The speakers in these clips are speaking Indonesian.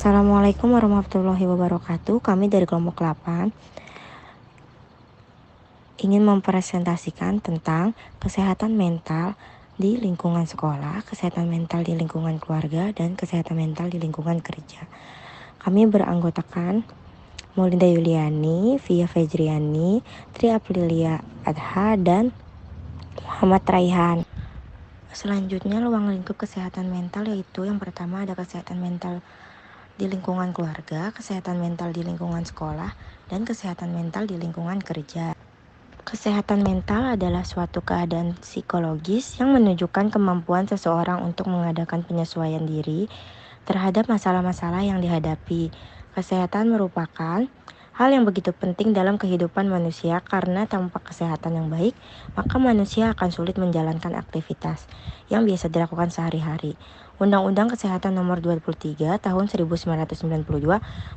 Assalamualaikum warahmatullahi wabarakatuh. Kami dari kelompok 8 ingin mempresentasikan tentang kesehatan mental di lingkungan sekolah, kesehatan mental di lingkungan keluarga, dan kesehatan mental di lingkungan kerja. Kami beranggotakan Maulinda Yuliani, Via Fejriani, Tri Aprilia Adha, dan Muhammad Raihan. Selanjutnya, ruang lingkup kesehatan mental yaitu yang pertama ada kesehatan mental di lingkungan keluarga, kesehatan mental di lingkungan sekolah, dan kesehatan mental di lingkungan kerja. Kesehatan mental adalah suatu keadaan psikologis yang menunjukkan kemampuan seseorang untuk mengadakan penyesuaian diri terhadap masalah-masalah yang dihadapi. Kesehatan merupakan hal yang begitu penting dalam kehidupan manusia karena tanpa kesehatan yang baik, maka manusia akan sulit menjalankan aktivitas yang biasa dilakukan sehari-hari. Undang-Undang Kesehatan Nomor 23 Tahun 1992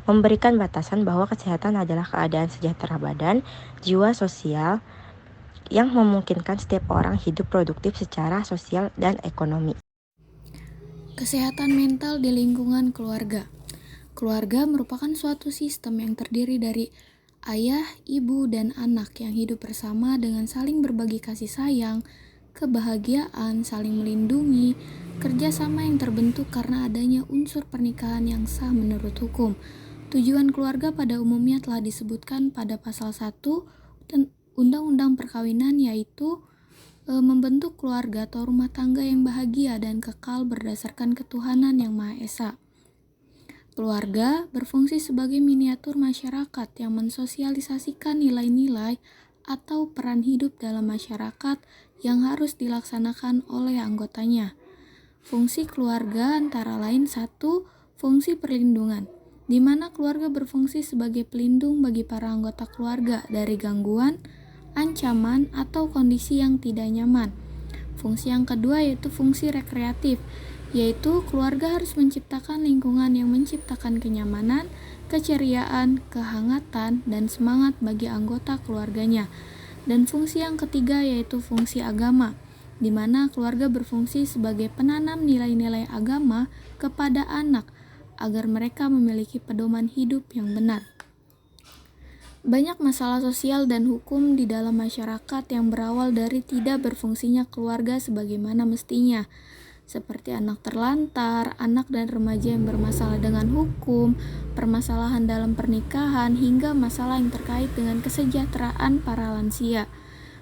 memberikan batasan bahwa kesehatan adalah keadaan sejahtera badan, jiwa, sosial yang memungkinkan setiap orang hidup produktif secara sosial dan ekonomi. Kesehatan mental di lingkungan keluarga. Keluarga merupakan suatu sistem yang terdiri dari ayah, ibu, dan anak yang hidup bersama dengan saling berbagi kasih sayang, kebahagiaan, saling melindungi, kerjasama yang terbentuk karena adanya unsur pernikahan yang sah menurut hukum. Tujuan keluarga pada umumnya telah disebutkan pada pasal 1 dan Undang-Undang Perkawinan, yaitu membentuk keluarga atau rumah tangga yang bahagia dan kekal berdasarkan ketuhanan yang Maha Esa. Keluarga berfungsi sebagai miniatur masyarakat yang mensosialisasikan nilai-nilai atau peran hidup dalam masyarakat yang harus dilaksanakan oleh anggotanya. Fungsi keluarga antara lain 1. Fungsi perlindungan, di mana keluarga berfungsi sebagai pelindung bagi para anggota keluarga dari gangguan, ancaman, atau kondisi yang tidak nyaman. Fungsi yang kedua yaitu fungsi rekreatif, yaitu keluarga harus menciptakan lingkungan yang menciptakan kenyamanan, keceriaan, kehangatan, dan semangat bagi anggota keluarganya. Dan fungsi yang ketiga yaitu fungsi agama, di mana keluarga berfungsi sebagai penanam nilai-nilai agama kepada anak agar mereka memiliki pedoman hidup yang benar. Banyak masalah sosial dan hukum di dalam masyarakat yang berawal dari tidak berfungsinya keluarga sebagaimana mestinya, seperti anak terlantar, anak dan remaja yang bermasalah dengan hukum, permasalahan dalam pernikahan, hingga masalah yang terkait dengan kesejahteraan para lansia.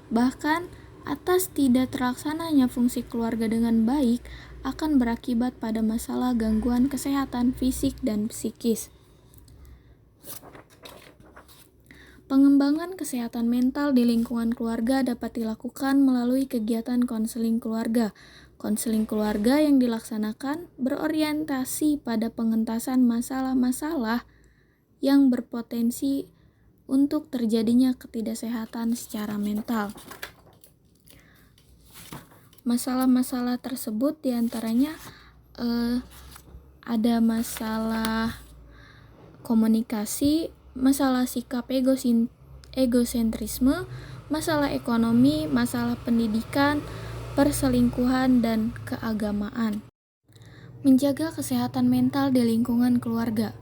Bahkan, atas tidak terlaksananya fungsi keluarga dengan baik akan berakibat pada masalah gangguan kesehatan fisik dan psikis. Pengembangan kesehatan mental di lingkungan keluarga dapat dilakukan melalui kegiatan konseling keluarga. Konseling keluarga yang dilaksanakan berorientasi pada pengentasan masalah-masalah yang berpotensi untuk terjadinya ketidaksehatan secara mental. Masalah-masalah tersebut diantaranya ada masalah komunikasi, masalah sikap egosentrisme, masalah ekonomi, masalah pendidikan, perselingkuhan, dan keagamaan. Menjaga kesehatan mental di lingkungan keluarga.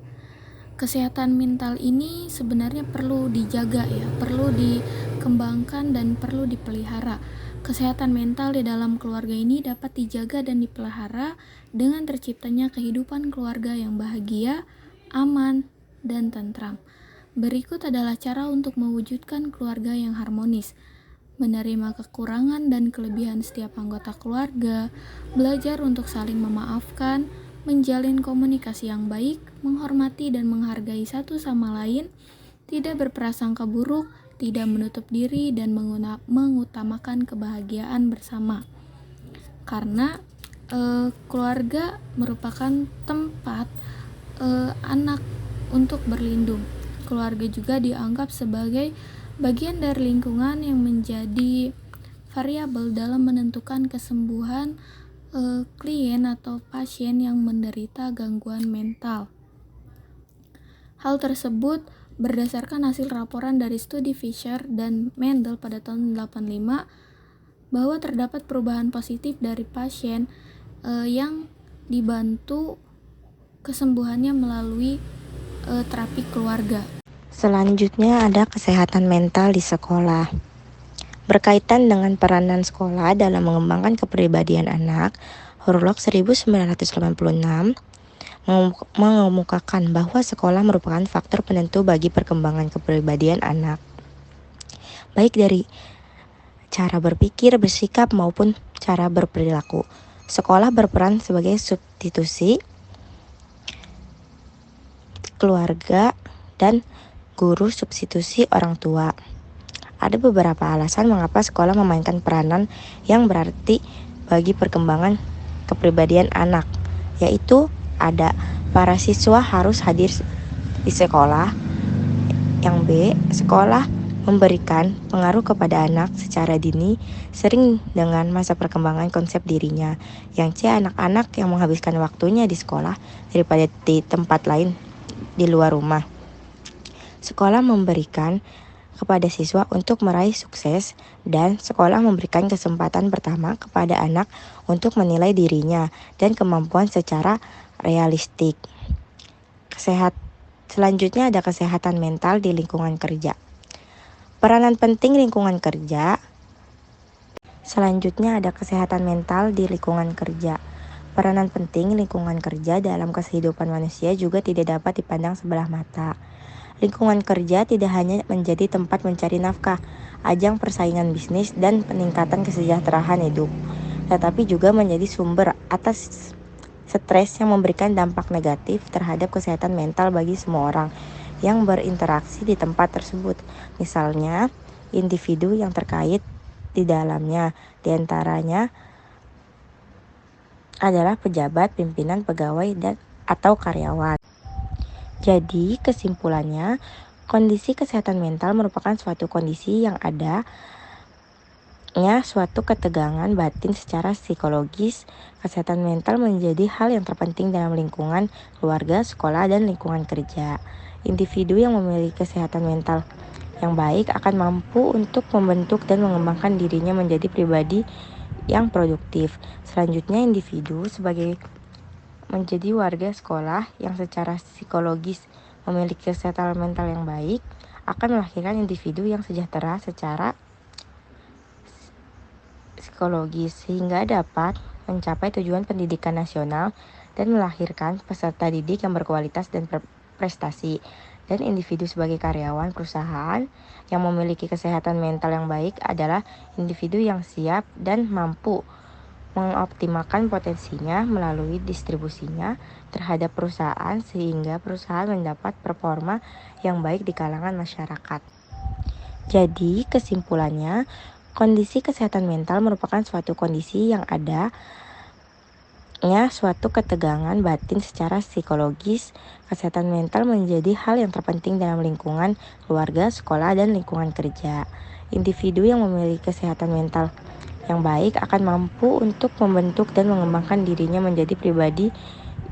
Kesehatan mental ini sebenarnya perlu dijaga ya, perlu dikembangkan dan perlu dipelihara. Kesehatan mental di dalam keluarga ini dapat dijaga dan dipelihara dengan terciptanya kehidupan keluarga yang bahagia, aman, dan tentram. Berikut adalah cara untuk mewujudkan keluarga yang harmonis. Menerima kekurangan dan kelebihan setiap anggota keluarga, belajar untuk saling memaafkan, menjalin komunikasi yang baik, menghormati dan menghargai satu sama lain, tidak berprasangka buruk, tidak menutup diri, dan mengutamakan kebahagiaan bersama. Karena keluarga merupakan tempat anak untuk berlindung. Keluarga juga dianggap sebagai bagian dari lingkungan yang menjadi variabel dalam menentukan kesembuhan klien atau pasien yang menderita gangguan mental. Hal tersebut berdasarkan hasil laporan dari studi Fisher dan Mendel pada tahun 1985 bahwa terdapat perubahan positif dari pasien yang dibantu kesembuhannya melalui terapi keluarga. Selanjutnya ada kesehatan mental di sekolah. Berkaitan dengan peranan sekolah dalam mengembangkan kepribadian anak, Hurlok 1986 mengemukakan bahwa sekolah merupakan faktor penentu bagi perkembangan kepribadian anak, baik dari cara berpikir, bersikap, maupun cara berperilaku. Sekolah berperan sebagai substitusi keluarga dan guru substitusi orang tua. Ada beberapa alasan mengapa sekolah memainkan peranan yang berarti bagi perkembangan kepribadian anak, yaitu ada para siswa harus hadir di sekolah. Yang B, sekolah memberikan pengaruh kepada anak secara dini, sering dengan masa perkembangan konsep dirinya. Yang C, anak-anak yang menghabiskan waktunya di sekolah daripada di tempat lain di luar rumah. Sekolah memberikan kepada siswa untuk meraih sukses, dan sekolah memberikan kesempatan pertama kepada anak untuk menilai dirinya dan kemampuan secara realistik. Selanjutnya ada kesehatan mental di lingkungan kerja. Peranan penting lingkungan kerja. Selanjutnya ada kesehatan mental di lingkungan kerja. Peranan penting lingkungan kerja dalam kehidupan manusia juga tidak dapat dipandang sebelah mata. Lingkungan kerja tidak hanya menjadi tempat mencari nafkah, ajang persaingan bisnis, dan peningkatan kesejahteraan hidup, tetapi juga menjadi sumber atas stres yang memberikan dampak negatif terhadap kesehatan mental bagi semua orang yang berinteraksi di tempat tersebut. Misalnya, individu yang terkait di dalamnya, diantaranya adalah pejabat, pimpinan, pegawai, dan atau karyawan. Jadi, kesimpulannya, kondisi kesehatan mental merupakan suatu kondisi yang adanya suatu ketegangan batin secara psikologis. Kesehatan mental menjadi hal yang terpenting dalam lingkungan keluarga, sekolah, dan lingkungan kerja. Individu yang memiliki kesehatan mental yang baik akan mampu untuk membentuk dan mengembangkan dirinya menjadi pribadi yang produktif. Selanjutnya, individu sebagai menjadi warga sekolah yang secara psikologis memiliki kesehatan mental yang baik akan melahirkan individu yang sejahtera secara psikologis sehingga dapat mencapai tujuan pendidikan nasional dan melahirkan peserta didik yang berkualitas dan berprestasi. Dan individu sebagai karyawan perusahaan yang memiliki kesehatan mental yang baik adalah individu yang siap dan mampu mengoptimalkan potensinya melalui distribusinya terhadap perusahaan sehingga perusahaan mendapat performa yang baik di kalangan masyarakat. Jadi, kesimpulannya, kondisi kesehatan mental merupakan suatu kondisi yang adanya suatu ketegangan batin secara psikologis. Kesehatan mental menjadi hal yang terpenting dalam lingkungan keluarga, sekolah, dan lingkungan kerja. Individu yang memiliki kesehatan mental yang baik akan mampu untuk membentuk dan mengembangkan dirinya menjadi pribadi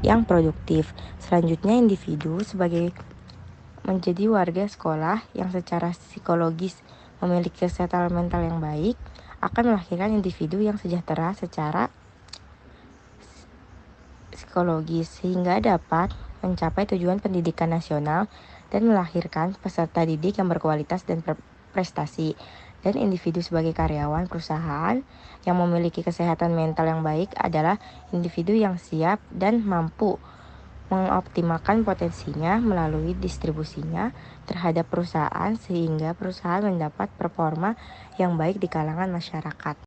yang produktif. Selanjutnya, individu sebagai menjadi warga sekolah yang secara psikologis memiliki kesehatan mental yang baik akan melahirkan individu yang sejahtera secara psikologis sehingga dapat mencapai tujuan pendidikan nasional dan melahirkan peserta didik yang berkualitas dan berprestasi. Dan individu sebagai karyawan perusahaan yang memiliki kesehatan mental yang baik adalah individu yang siap dan mampu mengoptimalkan potensinya melalui distribusinya terhadap perusahaan sehingga perusahaan mendapat performa yang baik di kalangan masyarakat.